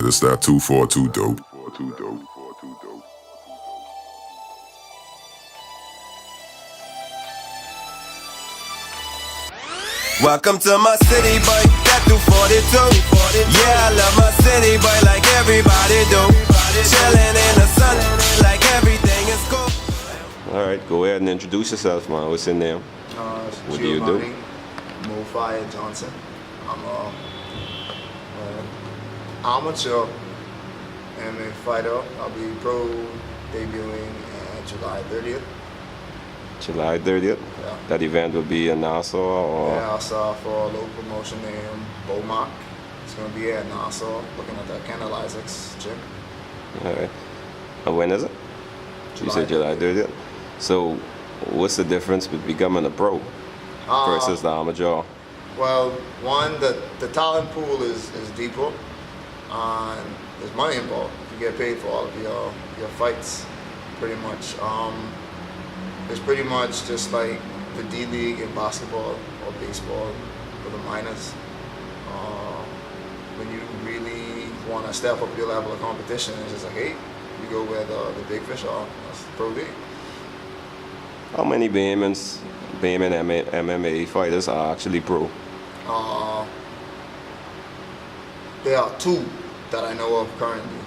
It's that 242 dope. Welcome to my city, boy, that 242. Yeah, I love my city, boy, like everybody do. Chilling in the sun, like everything is cool. All right, go ahead and introduce yourself, man. What's your name? What do you do? Giovanni, Mofire Johnson. I'm a amateur MMA fighter. I'll be pro debuting July 30th. July 30th? Yeah. That event will be in Nassau or? Yeah, I saw for a local promotion named Beaumont. It's going to be at Nassau, looking at that Kendall Isaac's gym. All right. And when is it? You said July 30th? So, what's the difference with becoming a pro versus the amateur? Well, one, the talent pool is deeper, and there's money involved. You get paid for all of your fights, pretty much. It's pretty much just like the D League in basketball or baseball for the minors. When you really want to step up your level of competition, it's just like, hey, you go where the big fish are. That's the pro league. How many Bahamian MMA fighters are actually pro? There are two that I know of currently.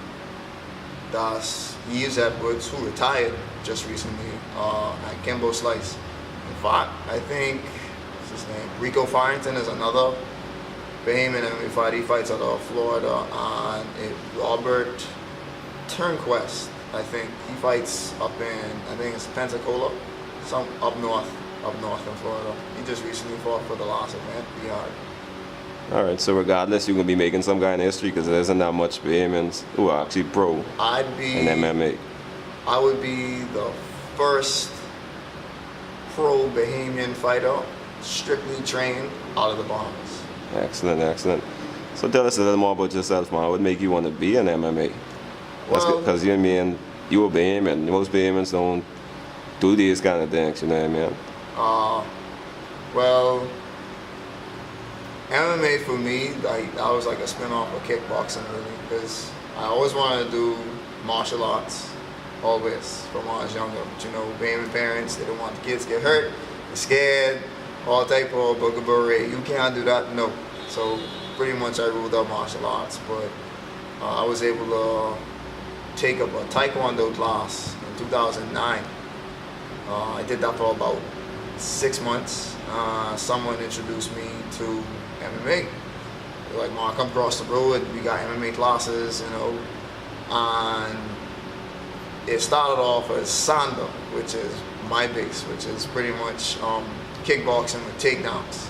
That's Yves Edwards, who retired just recently, at Kimbo Slice. In fact, I think, what's his name? Rico Farrington is another Bahamian MMA fighter. He fights out of Florida. And Robert Turnquest, I think, he fights up in, I think it's Pensacola, some up north in Florida. He just recently fought for the last event we had. All right, so regardless, you're going to be making some kind of history because there isn't that much Bahamians who are actually pro in MMA. I would be the first pro Bahamian fighter strictly trained out of the Bahamas. Excellent, excellent. So tell us a little more about yourself, man. What would make you want to be in MMA? Because you mean you a Bahamian. Most Bahamians don't do these kind of things, you know what I mean? Well, MMA for me, like, that was like a spin-off of kickboxing, really, because I always wanted to do martial arts, always, from when I was younger. But, you know, Bahamian parents, they don't want the kids to get hurt, they're scared, all type of booger, you can't do that, no. So pretty much I ruled out martial arts, but I was able to take up a Taekwondo class in 2009. I did that for about 6 months. Someone introduced me to MMA. They're like, "Mark, come across the road. We got MMA classes, you know." And it started off as Sanda, which is my base, which is pretty much kickboxing with takedowns.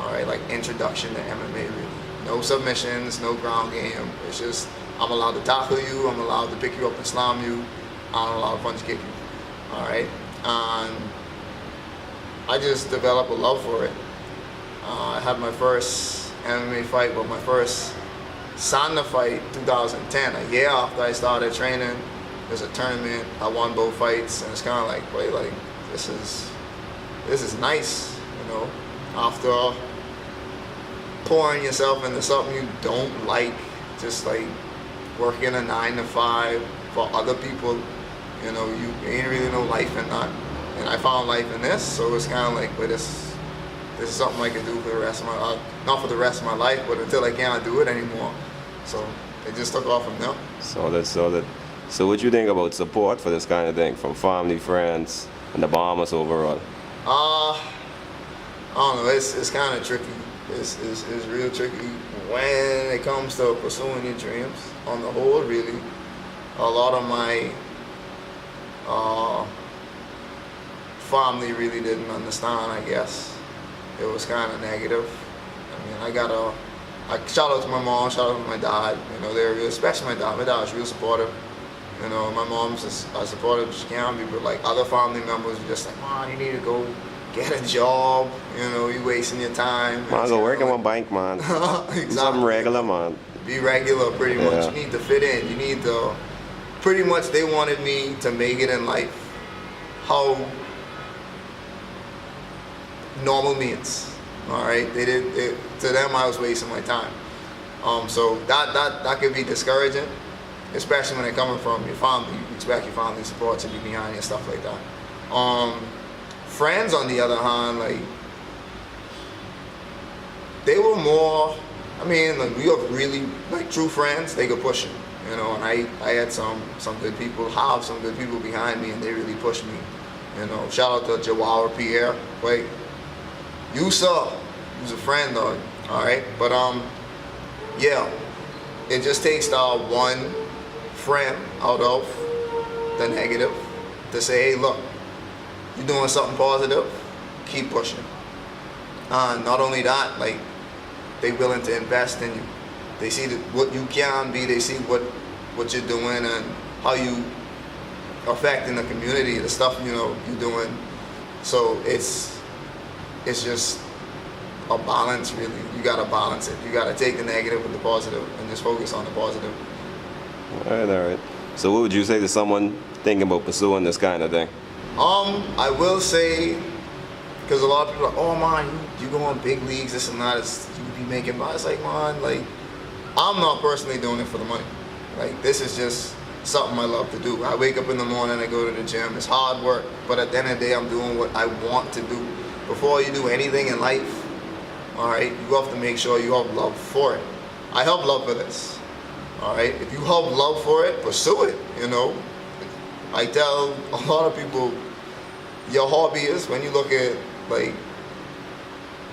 All right, like introduction to MMA, really. No submissions, no ground game. It's just I'm allowed to tackle you. I'm allowed to pick you up and slam you. I'm allowed to punch kick you. All right, and I just developed a love for it. I had my first MMA fight, but my first Sanda fight, 2010, a year after I started training. There's a tournament. I won both fights, and it's kind of like, wait, like this is nice, you know. After pouring yourself into something you don't like, just like working a 9 to 5 for other people, you know, you ain't really no life in that. And I found life in this, so it's kind of like, but this is something I can do for the rest of my life. Not for the rest of my life, but until I can't do it anymore. So it just took off from there. Solid. So what you think about support for this kind of thing from family, friends, and the Bahamas overall? I don't know. It's kind of tricky. It's real tricky when it comes to pursuing your dreams. On the whole, really, a lot of my family really didn't understand, I guess. It was kind of negative. I mean, I shout out to my mom, shout out to my dad. You know, they're real, especially my dad. My dad was real supportive. You know, my mom's as supportive as she can be, but like other family members were just like, "Man, you need to go get a job. You know, you wasting your time." Man, go work in one bank, man. Exactly. Something regular, man. Be regular, pretty much. Yeah. You need to fit in. You need to, pretty much, they wanted me to make it in life how normal means. All right, to them I was wasting my time. So that could be discouraging, especially when they're coming from your family. You expect your family support to be behind you and stuff like that. Friends, on the other hand, like, they were more, I mean, like, we have really, like, true friends, they could push you, you know, and I had some good people, have some good people behind me, and they really pushed me, you know. Shout out to Giovanni, Pierre, like, you saw, he was a friend, dog, all right, but, yeah, it just takes that one friend out of the negative to say, hey, look, you're doing something positive, keep pushing. Not only that, like, they willing to invest in you. They see what you can be. They see what you're doing and how you affecting the community, the stuff, you know, you're doing. So it's just a balance, really. You gotta balance it. You gotta take the negative with the positive and just focus on the positive. All right. So what would you say to someone thinking about pursuing this kind of thing? I will say, because a lot of people are like, oh man, you go on big leagues, this and that, you be making money. It's like, man, like, I'm not personally doing it for the money. Like, this is just something I love to do. I wake up in the morning, I go to the gym, it's hard work, but at the end of the day, I'm doing what I want to do. Before you do anything in life, all right, you have to make sure you have love for it. I have love for this, all right? If you have love for it, pursue it, you know? I tell a lot of people, your hobby is, when you look at, like,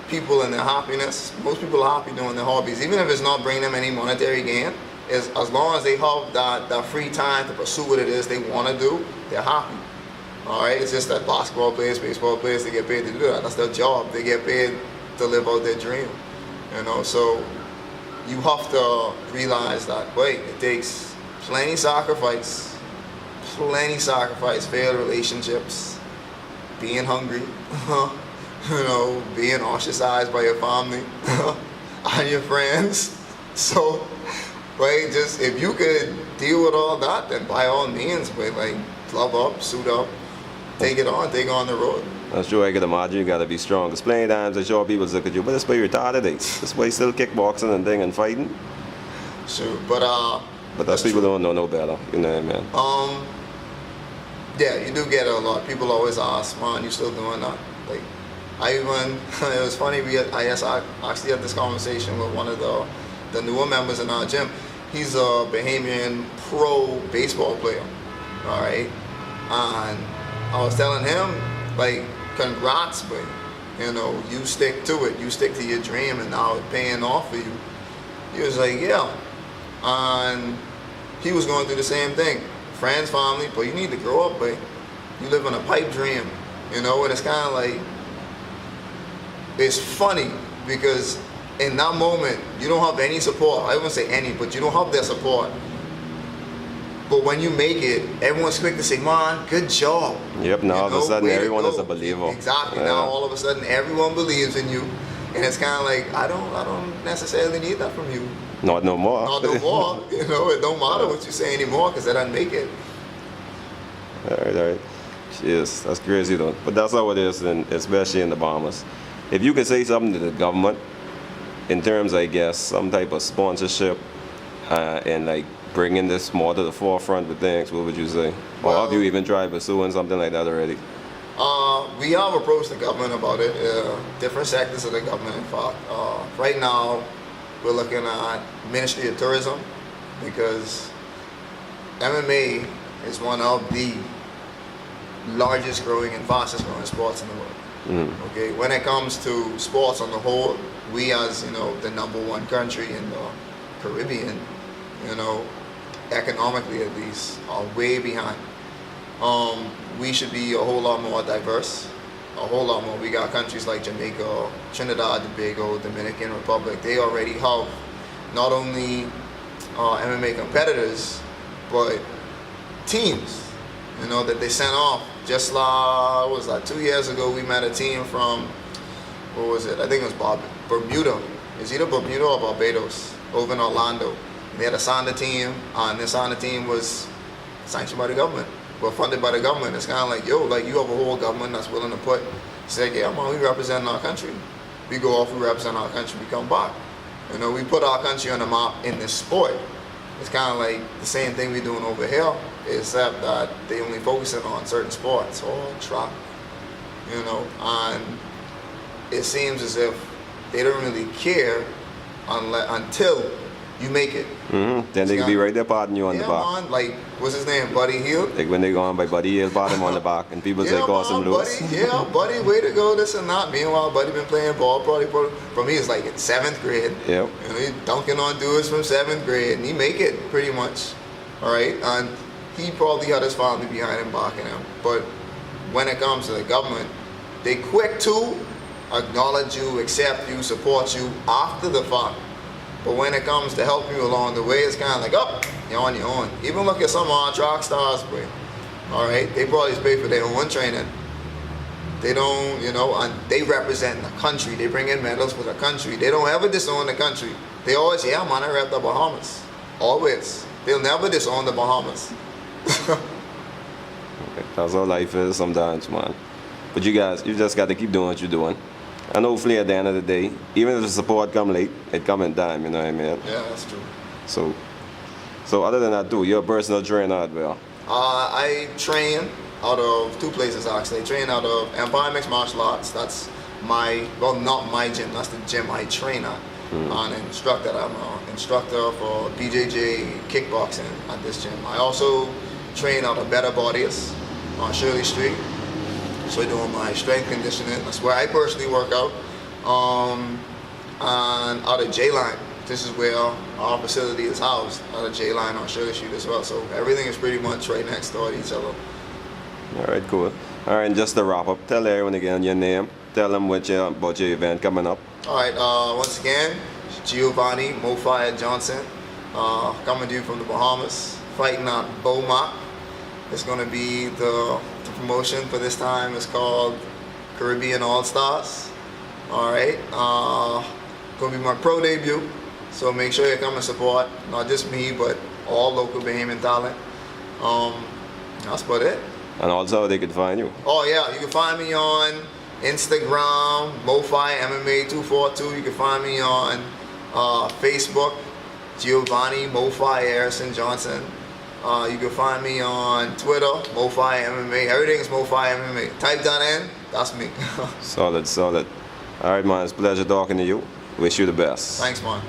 people and their happiness, most people are happy doing their hobbies, even if it's not bringing them any monetary gain, is as long as they have that free time to pursue what it is they want to do, they're happy. All right, it's just that basketball players, baseball players, they get paid to do that. That's their job. They get paid to live out their dream, you know. So you have to realize that, wait, it takes plenty sacrifice, failed relationships, being hungry, you know, being ostracized by your family and your friends. So, right, just if you could deal with all that, then by all means, but like, glove up, suit up, take it on the road. That's true. I can imagine you gotta be strong. Cause plenty times I show people look at you, but this way you're retarded. This way still kickboxing and thing and fighting. Sure, but that's people don't know no better, you know what I mean? Yeah, you do get a lot. People always ask, man, you still doing that? Like, it was funny, I actually had this conversation with one of the newer members in our gym. He's a Bahamian pro baseball player, all right? And I was telling him, like, congrats, but, you know, you stick to it. You stick to your dream, and now it's paying off for you. He was like, yeah. And he was going through the same thing. Friends, family, but you need to grow up, but you live in a pipe dream, you know? And it's kind of like, it's funny because in that moment, you don't have any support. I wouldn't say any, but you don't have their support. But when you make it, everyone's quick to say, man, good job. Yep, now all of a sudden everyone is a believer. Exactly, yeah. Now all of a sudden everyone believes in you. And it's kind of like, I don't necessarily need that from you. Not no more. Not no more. You know, it don't matter what you say anymore because they don't make it. All right. Yes, that's crazy though. But that's how it is, especially in the Bahamas. If you could say something to the government in terms, I guess, some type of sponsorship and like bringing this more to the forefront with things, what would you say? Or have you even tried pursuing something like that already? We have approached the government about it, different sectors of the government, in fact. Right now, we're looking at Ministry of Tourism because MMA is one of the largest growing and fastest growing sports in the world. Mm-hmm. Okay, when it comes to sports on the whole, we as, you know, the #1 country in the Caribbean, you know, economically at least, are way behind. We should be a whole lot more diverse, a whole lot more. We got countries like Jamaica, Trinidad, Tobago, Dominican Republic. They already have not only MMA competitors, but teams, you know, that they sent off. Just like, what was that, 2 years ago, we met a team from, what was it? I think it was Bermuda. It's either Bermuda or Barbados, over in Orlando. They had a Sanda team, and this Sanda team was sanctioned by the government, but funded by the government. It's kind of like, yo, like, you have a whole government that's willing to say, yeah, man, we represent our country. We go off, we represent our country, we come back. You know, we put our country on the map in this sport. It's kind of like the same thing we're doing over here, except that they only focusing on certain sports or track, you know, and it seems as if they don't really care until you make it. Mm-hmm. Then they can be right there patting you on the back. Man, like, what's his name, Buddy Hield? Like when they go on by Buddy Hield, pat him on the back, and people say, Carson Lewis. Buddy, way to go, this and that. Meanwhile, Buddy been playing ball probably for me, it's like in 7th grade. Yep. You know, he's dunking on dudes from 7th grade, and he make it pretty much, all right? And he probably had his family behind him, backing him. But when it comes to the government, they quick to acknowledge you, accept you, support you after the fact. But when it comes to helping you along the way, it's kind of like, oh, you're on your own. Even look at some of our track stars, boy. All right, they probably pay for their own training. They don't, you know, and they represent the country. They bring in medals for the country. They don't ever disown the country. They always, yeah, man, I rep the Bahamas. Always. They'll never disown the Bahamas. That's how life is sometimes, man. But you guys, you just got to keep doing what you're doing. And hopefully at the end of the day, even if the support come late, it come in time, you know what I mean? Yeah, that's true. So other than that too, you're a personal trainer as well? I train out of 2 places actually. I train out of Empire Mixed Martial Arts. That's my, well, not my gym, that's the gym I train at. I'm an instructor. I'm an instructor for BJJ kickboxing at this gym. I also train out of Better Bodies on Shirley Street. So we're doing my strength conditioning. That's where I personally work out. And out of J-Line. This is where our facility is housed, out of J-Line on Shirley Street as well. So everything is pretty much right next door to each other. All right, cool. All right, and just to wrap up, tell everyone again your name. Tell them about your event coming up. All right, once again, Giovanni Mofire Johnson, coming to you from the Bahamas, fighting at Beaumont. It's going to be the promotion for this time is called Caribbean All-Stars. All right, going to be my pro debut, so make sure you come and support, not just me, but all local Bahamian talent. That's about it. And also they can find you. Oh yeah, you can find me on Instagram, Mofire MMA 242. You can find me on Facebook, Giovanni Mofire Harrison Johnson. You can find me on Twitter, Mofire MMA. Everything is Mofire MMA. Type that in, that's me. Solid. All right, man, it's a pleasure talking to you. Wish you the best. Thanks, man.